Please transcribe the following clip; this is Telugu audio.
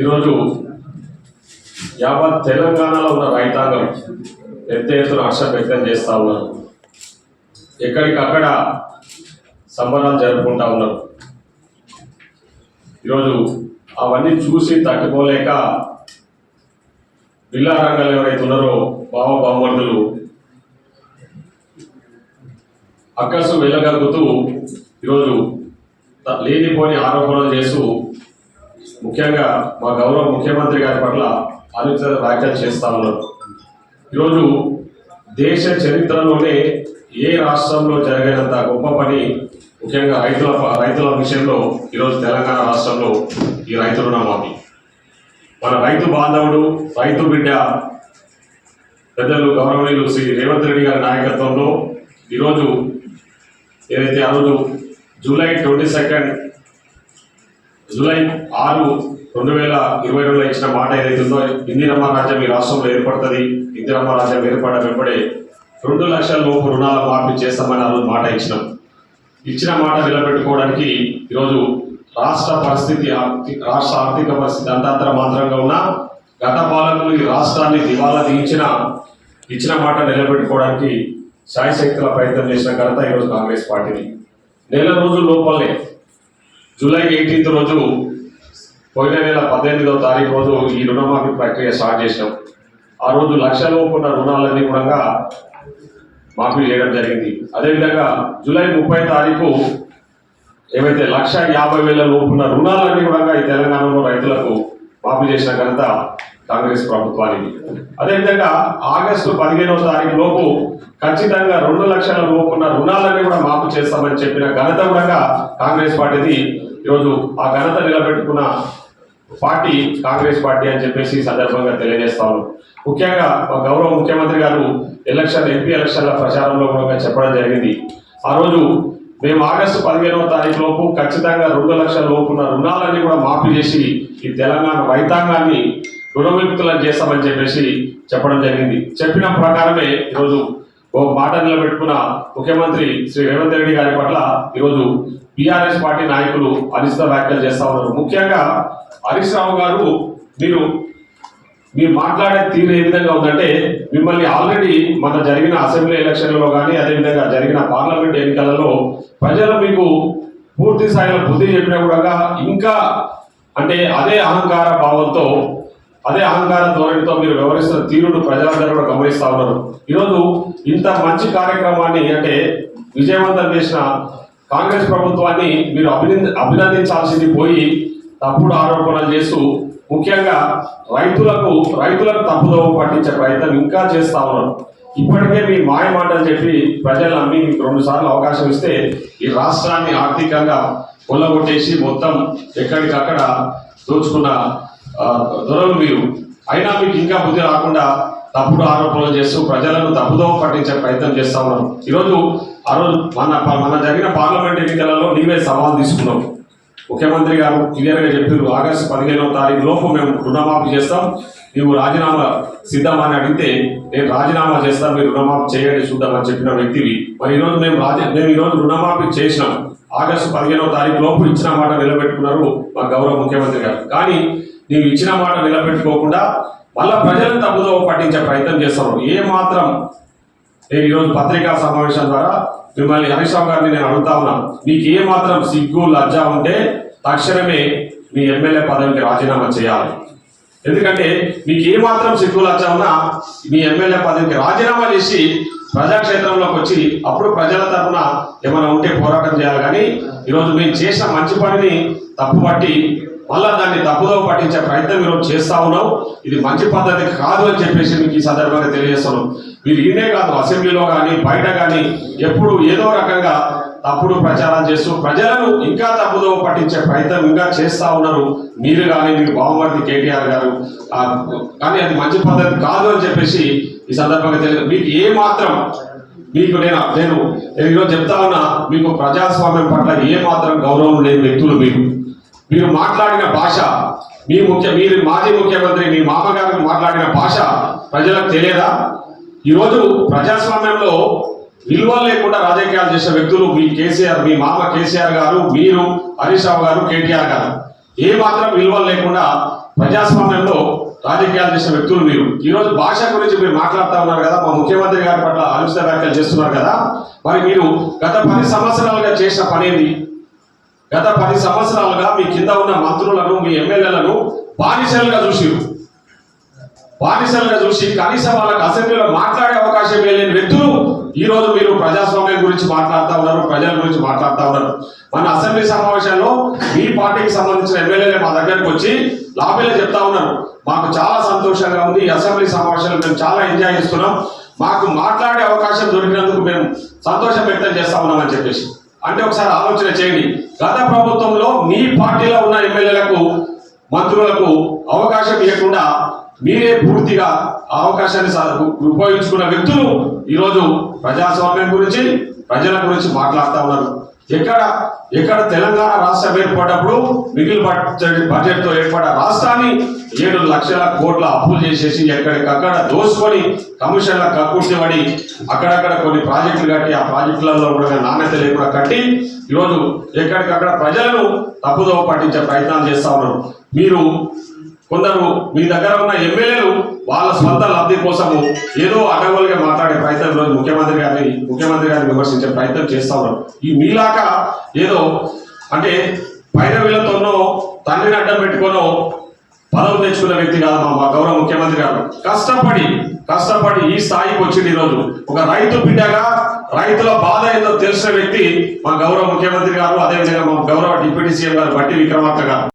ఈరోజు యావత్ తెలంగాణలో ఉన్న రైతాంగం పెద్ద ఎత్తున హర్షం వ్యక్తం చేస్తూ ఉన్నారు. ఎక్కడికక్కడ సంబరాలు జరుపుకుంటా ఉన్నారు. ఈరోజు అవన్నీ చూసి తట్టుకోలేక బిల్లా రంగాలు ఎవరైతే ఉన్నారో బావమరుదులు అక్కసు వెళ్ళగలుగుతూ ఈరోజు లేనిపోని ఆరోపణలు చేస్తూ ముఖ్యంగా మా గౌరవ ముఖ్యమంత్రి గారి పట్ల అనుచిత వ్యాఖ్యలు చేస్తూ ఉన్నారు. ఈరోజు దేశ చరిత్రలోనే ఏ రాష్ట్రంలో జరిగినంత గొప్ప పని ముఖ్యంగా రైతుల విషయంలో ఈరోజు తెలంగాణ రాష్ట్రంలో ఈ రైతు రుణమాఫీ. మన రైతు బాంధవుడు రైతు బిడ్డ పెద్దలు గౌరవనీయులు శ్రీ రేవంత్ రెడ్డి గారి నాయకత్వంలో ఈరోజు ఏదైతే ఆ రోజు జూలై 6, 2022 ఇచ్చిన మాట ఏదైతుందో ఇందిరమ్మ రాజ్యం ఈ రాష్ట్రంలో ఏర్పడుతుంది, ఇందిరమ్మ రాజ్యం ఏర్పడ వెంబడే 2 లక్షల లోపు రుణాల మాఫీ చేస్తామని ఆ రోజు మాట ఇచ్చిన మాట నిలబెట్టుకోవడానికి ఈరోజు రాష్ట్ర ఆర్థిక పరిస్థితి అంతంతర మాత్రంగా ఉన్న గత పాలకులు ఈ రాష్ట్రాన్ని దివాలా ఇచ్చిన మాట నిలబెట్టుకోవడానికి శాయశక్తుల ప్రయత్నం చేసిన ఘనత ఈరోజు కాంగ్రెస్ పార్టీని. నెల రోజుల లోపలనే జూలై 18 రోజు పోయిన నెల 18వ తారీఖు రోజు ఈ రుణమాఫీ ప్రక్రియ స్టార్ట్ చేసినాం. ఆ రోజు లక్షలోపు ఉన్న రుణాలన్నీ కూడా మాఫీ చేయడం జరిగింది. అదేవిధంగా జూలై 30 తారీఖు ఏవైతే 1,50,000 లోపు ఉన్న రుణాలన్నీ కూడా ఈ తెలంగాణలో రైతులకు మాఫీ చేసిన ఘనత కాంగ్రెస్ ప్రభుత్వానికి. అదేవిధంగా ఆగస్టు 15వ తారీఖు లోపు ఖచ్చితంగా 2 లక్షల లోపు ఉన్న రుణాలన్నీ కూడా మాఫీ చేస్తామని చెప్పిన ఘనత కూడా కాంగ్రెస్ పార్టీది. ఈరోజు ఆ ఘనత నిలబెట్టుకున్న పార్టీ కాంగ్రెస్ పార్టీ అని చెప్పేసి సందర్భంగా తెలియజేస్తా ఉన్నాం. ముఖ్యంగా గౌరవ ముఖ్యమంత్రి గారు ఎంపీ ఎలక్షన్ల ప్రచారంలో కూడా చెప్పడం జరిగింది. ఆ రోజు మేము ఆగస్టు 15వ తారీఖు లోపు ఖచ్చితంగా 2 లక్షల లోపు ఉన్న రుణాలన్నీ కూడా మాఫీ చేసి ఈ తెలంగాణ రైతాంగాన్ని రుణవిముక్తులను చేస్తామని చెప్పేసి చెప్పడం జరిగింది. చెప్పిన ప్రకారమే ఈరోజు ఒక మాట నిలబెట్టుకున్న ముఖ్యమంత్రి శ్రీ రేవంత్ రెడ్డి గారి పట్ల ఈరోజు బీఆర్ఎస్ పార్టీ నాయకులు అనుచిత వ్యాఖ్యలు చేస్తూ ఉన్నారు. ముఖ్యంగా హరీష్ రావు గారు మీరు మాట్లాడే తీరు ఏ విధంగా ఉందంటే, మిమ్మల్ని ఆల్రెడీ మన జరిగిన అసెంబ్లీ ఎలక్షన్లలో కానీ అదేవిధంగా జరిగిన పార్లమెంట్ ఎన్నికలలో ప్రజలు మీకు పూర్తి స్థాయిలో బుద్ధి చెప్పినా కూడా ఇంకా అంటే అదే అహంకార భావంతో అదే అహంకార ధోరణితో మీరు వ్యవహరిస్తున్న తీరును ప్రజలందరూ కూడా గమనిస్తూ ఉన్నారు. ఈరోజు ఇంత మంచి కార్యక్రమాన్ని అంటే విజయవంతం చేసిన కాంగ్రెస్ ప్రభుత్వాన్ని మీరు అభినందించాల్సింది పోయి తప్పుడు ఆరోపణలు చేస్తూ ముఖ్యంగా రైతులకు తప్పుదోవ పట్టించే ప్రయత్నం ఇంకా చేస్తా ఉన్నారు. ఇప్పటికే మీ మాయ మాటలు చెప్పి ప్రజలు నమ్మి మీకు 2 సార్లు అవకాశం ఇస్తే ఈ రాష్ట్రాన్ని ఆర్థికంగా కొల్లగొట్టేసి మొత్తం ఎక్కడికక్కడ దోచుకున్న దొరలు మీరు. అయినా మీకు ఇంకా బుద్ధి రాకుండా తప్పుడు ఆరోపణలు చేస్తూ ప్రజలను తప్పుదోవ పట్టించే ప్రయత్నం చేస్తా ఉన్నారు. ఈరోజు ఆ రోజు మన జరిగిన పార్లమెంట్ ఎన్నికలలో నీవే సవాల్ తీసుకున్నాం. ముఖ్యమంత్రి గారు క్లియర్గా చెప్పారు, ఆగస్టు 15వ తారీఖు లోపు మేము రుణమాఫీ చేస్తాం, నీవు రాజీనామా సిద్ధమని అడిగితే నేను రాజీనామా చేస్తాను, మీరు రుణమాఫీ చేయండి చూద్దామని చెప్పిన వ్యక్తివి. మరి ఈరోజు మేము ఈరోజు రుణమాఫీ చేసినాం. ఆగస్టు 15వ తారీఖు లోపు ఇచ్చిన మాట నిలబెట్టుకున్నారు మా గౌరవ ముఖ్యమంత్రి గారు. కానీ నీవు ఇచ్చిన మాట నిలబెట్టుకోకుండా మళ్ళా ప్రజలను తప్పుదోవ పట్టించే ప్రయత్నం చేస్తున్నారు. ఏ మాత్రం నేను ఈరోజు పత్రికా సమావేశం ద్వారా మిమ్మల్ని హరీష్ రావు గారిని నేను అడుగుతా ఉన్నా, మీకు ఏ మాత్రం సిగ్గు లజ్జ ఉంటే తక్షణమే మీ ఎమ్మెల్యే పదవికి రాజీనామా చేయాలి. ఎందుకంటే మీకు ఏ మాత్రం సిగ్గు లజ్జ ఉన్నా మీ ఎమ్మెల్యే పదవికి రాజీనామా చేసి ప్రజాక్షేత్రంలోకి వచ్చి అప్పుడు ప్రజల తరఫున ఏమైనా ఉంటే పోరాటం చేయాలి. కానీ ఈరోజు మేము చేసిన మంచి పనిని తప్పుపట్టి మళ్ళా దాన్ని తప్పుదోవ పట్టించే ప్రయత్నం ఈరోజు చేస్తా ఉన్నాం. ఇది మంచి పద్ధతి కాదు అని చెప్పేసి మీకు ఈ సందర్భంగా తెలియజేస్తున్నాం. మీరు ఇదే కాదు, అసెంబ్లీలో కానీ బయట కానీ ఎప్పుడు ఏదో రకంగా తప్పుడు ప్రచారం చేస్తూ ప్రజలను ఇంకా తప్పుదోవ పట్టించే ప్రయత్నం ఇంకా చేస్తా ఉన్నారు మీరు కానీ మీరు బావమర్ది కేటీఆర్ గారు. కానీ అది మంచి పద్ధతి కాదు అని చెప్పేసి ఈ సందర్భంగా తెలియదు. మీకు ఏ మాత్రం మీకు నేను ఈరోజు చెప్తా ఉన్నా, మీకు ప్రజాస్వామ్యం పట్ల ఏ మాత్రం గౌరవం లేని వ్యక్తులు మీరు మాట్లాడిన భాష మీరు మాజీ ముఖ్యమంత్రి మీ మామగారు మాట్లాడిన భాష ప్రజలకు తెలియదా? ఈరోజు ప్రజాస్వామ్యంలో విలువలు లేకుండా రాజకీయాలు చేసే వ్యక్తులు మీ కేసీఆర్, మీ మామ కేసీఆర్ గారు, మీరు హరీష్ రావు గారు, కేటీఆర్ గారు. ఏ మాత్రం విలువలు లేకుండా ప్రజాస్వామ్యంలో రాజకీయాలు చేసిన వ్యక్తులు మీరు. ఈరోజు భాష గురించి మీరు మాట్లాడుతూ ఉన్నారు కదా, మా ముఖ్యమంత్రి గారి పట్ల అనుచిత వ్యాఖ్యలు చేస్తున్నారు కదా. మరి మీరు గత 10 సంవత్సరాలుగా చేసిన పని ఏంది? గత 10 సంవత్సరాలుగా మీ కింద ఉన్న మంత్రులను, మీ ఎమ్మెల్యేలను బానిసలుగా చూసి కనీసం వాళ్ళకి అసెంబ్లీలో మాట్లాడే అవకాశం లేని వ్యక్తులు ఈ రోజు మీరు ప్రజాస్వామ్యం గురించి మాట్లాడుతూ ఉన్నారు, ప్రజల గురించి మాట్లాడుతూ ఉన్నారు. మన అసెంబ్లీ సమావేశాల్లో మీ పార్టీకి సంబంధించిన ఎమ్మెల్యేలు మా దగ్గరకు వచ్చి లాబీలో చెప్తా ఉన్నారు, మాకు చాలా సంతోషంగా ఉంది, ఈ అసెంబ్లీ సమావేశాలు మేము చాలా ఎంజాయ్ చేస్తున్నాం, మాకు మాట్లాడే అవకాశం దొరికినందుకు మేము సంతోషం వ్యక్తం చేస్తా ఉన్నామని చెప్పేసి. అంటే ఒకసారి ఆలోచన చేయండి, గత ప్రభుత్వంలో మీ పార్టీలో ఉన్న ఎమ్మెల్యేలకు, మంత్రులకు అవకాశం ఇవ్వకుండా మీరే పూర్తిగా అవకాశాన్ని ఉపయోగించుకున్న వ్యక్తులు ఈరోజు ప్రజాస్వామ్యం గురించి, ప్రజల గురించి మాట్లాడుతూ ఉన్నారు. ఎక్కడ తెలంగాణ రాష్ట్రం ఏర్పడ్డప్పుడు మిగిలిన బడ్జెట్ తో ఏర్పడ్డ రాష్ట్రాన్ని 7 లక్షల కోట్ల అప్పులు చేసేసి ఎక్కడికక్కడ దోసుకొని కమిషన్ల కక్కుర్తి పడి అక్కడక్కడ కొన్ని ప్రాజెక్టులు కట్టి ఆ ప్రాజెక్టులలో కూడా నాణ్యత లేకుండా కట్టి ఈరోజు ఎక్కడికక్కడ ప్రజలను తప్పుదోవ పట్టించే ప్రయత్నాలు చేస్తా ఉన్నారు. మీరు కొందరు మీ దగ్గర ఉన్న ఎమ్మెల్యేలు వాళ్ళ స్వంత లబ్ధి కోసము ఏదో అడవులుగా మాట్లాడే ప్రయత్నం రోజు ముఖ్యమంత్రి గారిని విమర్శించే ప్రయత్నం చేస్తా ఉన్నారు. ఈ మీలాగా ఏదో అంటే పైరవీలతోనో తండ్రిని అడ్డం పెట్టుకోనో పదవులు తెచ్చుకున్న వ్యక్తి కాదు మా గౌరవ ముఖ్యమంత్రి గారు. కష్టపడి ఈ స్థాయికి వచ్చింది. ఈరోజు ఒక రైతు బిడ్డగా రైతుల బాధ ఏదో తెలిసిన వ్యక్తి మా గౌరవ ముఖ్యమంత్రి గారు, అదేవిధంగా మా గౌరవ డిప్యూటీ సీఎం గారు బట్టి విక్రమార్క గారు.